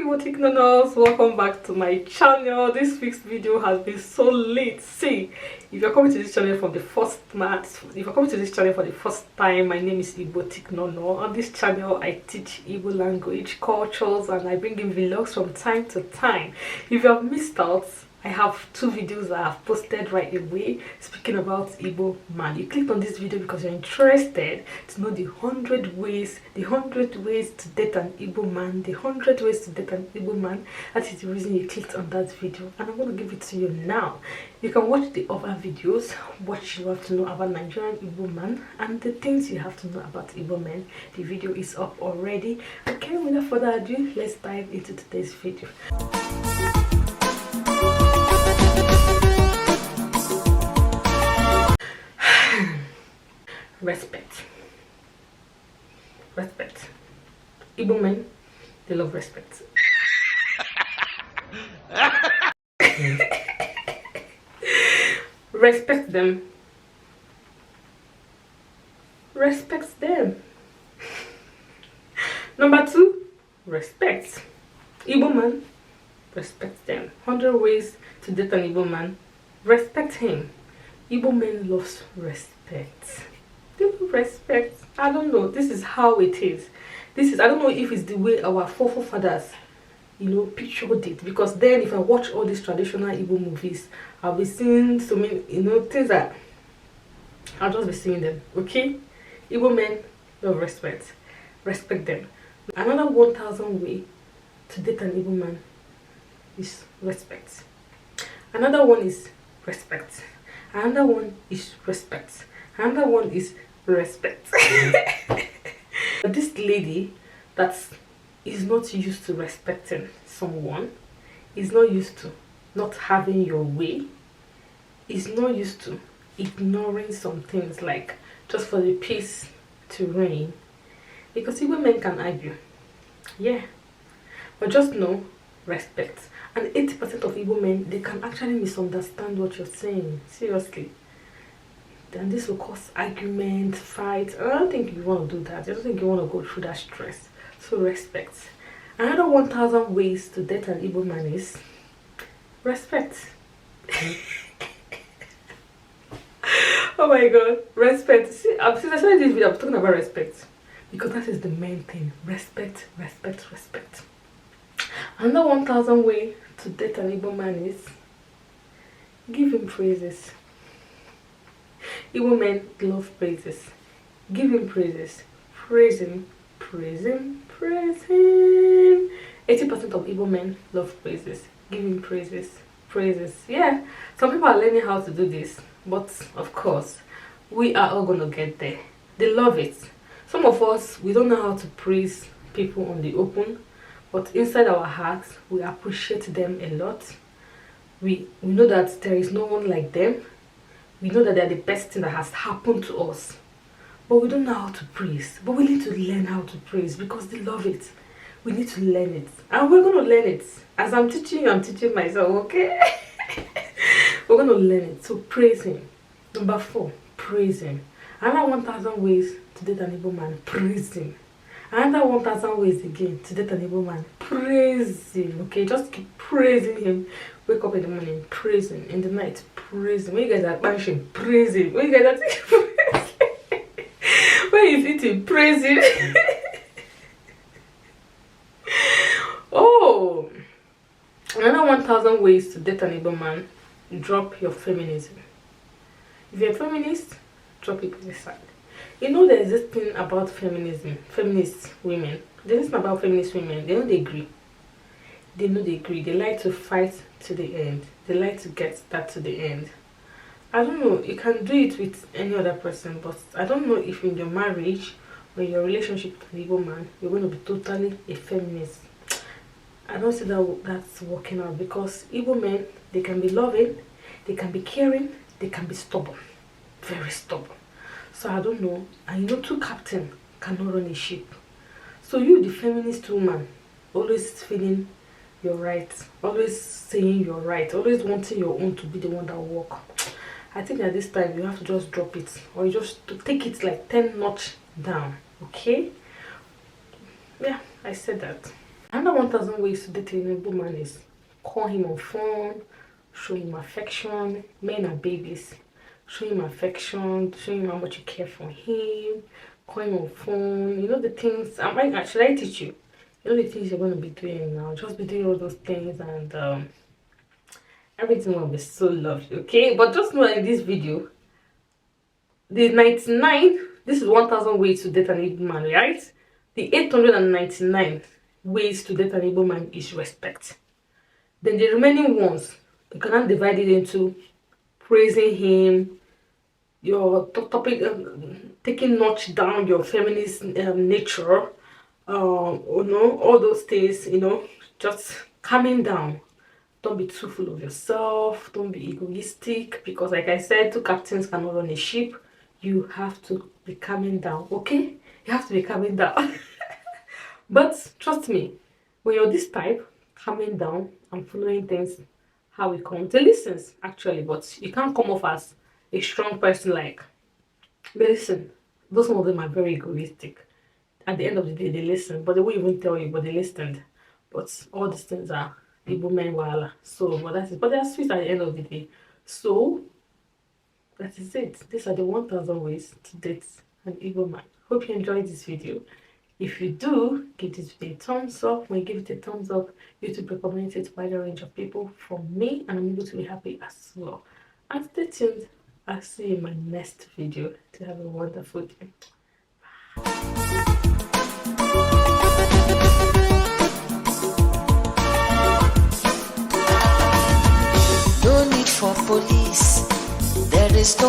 igboticnonos, welcome back to my channel. This week's video has been so lit. See, if you're coming to this channel for the first time, my name is igboticnono. On this channel I teach Igbo language, cultures, and I bring in vlogs from time to time. If you have missed out, I have 2 videos that I've posted right away speaking about Igbo man. You clicked on this video because you're interested to know the 100 ways to date an Igbo man, the 100 ways to date an Igbo man. That is the reason you clicked on that video, and I'm going to give it to you now. You can watch the other videos, what you have to know about Nigerian Igbo man, and the things you have to know about Igbo men. The video is up already. Okay, without further ado, let's dive into today's video. Respect. Igbo men, they love respect. Respect them. Number 2, respect. Igbo man, respect them. 100 ways to date an Igbo man. Respect him. Igbo men loves respect. Respect. I don't know. This is how it is. I don't know if it's the way our forefathers, pictured it. Because then, if I watch all these traditional Igbo movies, I'll be seeing so many, things that I'll just be seeing them. Okay, Igbo men love respect. Respect them. Another 1,000 way to date an Igbo man is respect. Another one is respect. Another one is respect. Another one is respect. This lady that is not used to respecting someone, is not used to not having your way, is not used to ignoring some things, like just for the peace to reign. Because even men can argue, yeah, but just know respect. And 80% of Igbo men, they can actually misunderstand what you're saying. Seriously. Then this will cause argument, fight. I don't think you want to do that. I don't think you want to go through that stress. So respect. Another 1,000 ways to date an Igbo man is respect. Oh my god, respect. See, since I started this video, I'm talking about respect, because that is the main thing. Respect. Another 1,000 way to date an Igbo man is give him praises. Igbo men love praises. Give him praises. Praise him. 80% of Igbo men love praises. Give him praises. Yeah, some people are learning how to do this, but of course we are all gonna get there. They love it. Some of us, we don't know how to praise people on the open, but inside our hearts we appreciate them a lot. We know that there is no one like them. We know that they're the best thing that has happened to us, but we don't know how to praise. But we need to learn how to praise, because they love it. We need to learn it, and we're going to learn it. As I'm teaching you, I'm teaching myself, okay? We're going to learn it. So praise him. Number 4, praise him. Another 1,000 ways to date an Igbo man, praise him. Another 1,000 ways again to date an Igbo man, praise him. Okay, just keep praising him. Wake up in the morning, praise him. In the night, praise him. When you guys are bashing, praise him. When you guys are praise him. When he's eating, praise him. Oh, another 1,000 ways to date an Igbo man, drop your feminism. If you're a feminist, drop it to the side. There's this thing about feminism, feminist women. There's this thing about feminist women. They don't agree. They like to fight to the end. They like to get that to the end. I don't know, you can do it with any other person, but I don't know if in your marriage or your relationship with an Igbo man, you're going to be totally a feminist. I don't see that's working out, because Igbo men, they can be loving, they can be caring, they can be stubborn, very stubborn. So I don't know. And 2 captains cannot run a ship. So you, the feminist woman, always feeling you're right, always saying you're right, always wanting your own to be the one that will work. I think at this time you have to just drop it, or you just take it like 10 notch down. Okay, yeah, I said that. Another 1000 ways to date an Igbo man is call him on phone, show him affection. Men are babies. Show him affection, show him how much you care for him, call him on phone. You know the things. Should I teach you? You know the things you're going to be doing now. Just be doing all those things, and everything will be so lovely. Okay, but just know that in this video, the 99. This is 1000 ways to date an Igbo man, right? The 899 ways to date an Igbo man is respect. Then the remaining ones, you cannot divide it into praising him, your topic, taking notch down your feminist nature, you know, all those things, you know, just calming down. Don't be too full of yourself. Don't be egoistic, because like I said, two captains cannot run a ship. You have to be calming down, okay? You have to be calming down. But trust me, when you're this type, calming down and following things how it comes, they listens actually, but you can't come off as a strong person. Like, but listen, those some of them are very egoistic. At the end of the day, they listen, but they won't even tell you, but they listened. But all these things are Igbo men wala. So, but that's it. But they are sweet at the end of the day. So that is it. These are the 1000 ways to date an Igbo man. Hope you enjoyed this video. If you do, give this video a thumbs up. When you give it a thumbs up, YouTube recommends it to a wider range of people from me, and I'm able to be happy as well. And stay tuned. I'll see you in my next video. To have a wonderful day. No need for police. There is no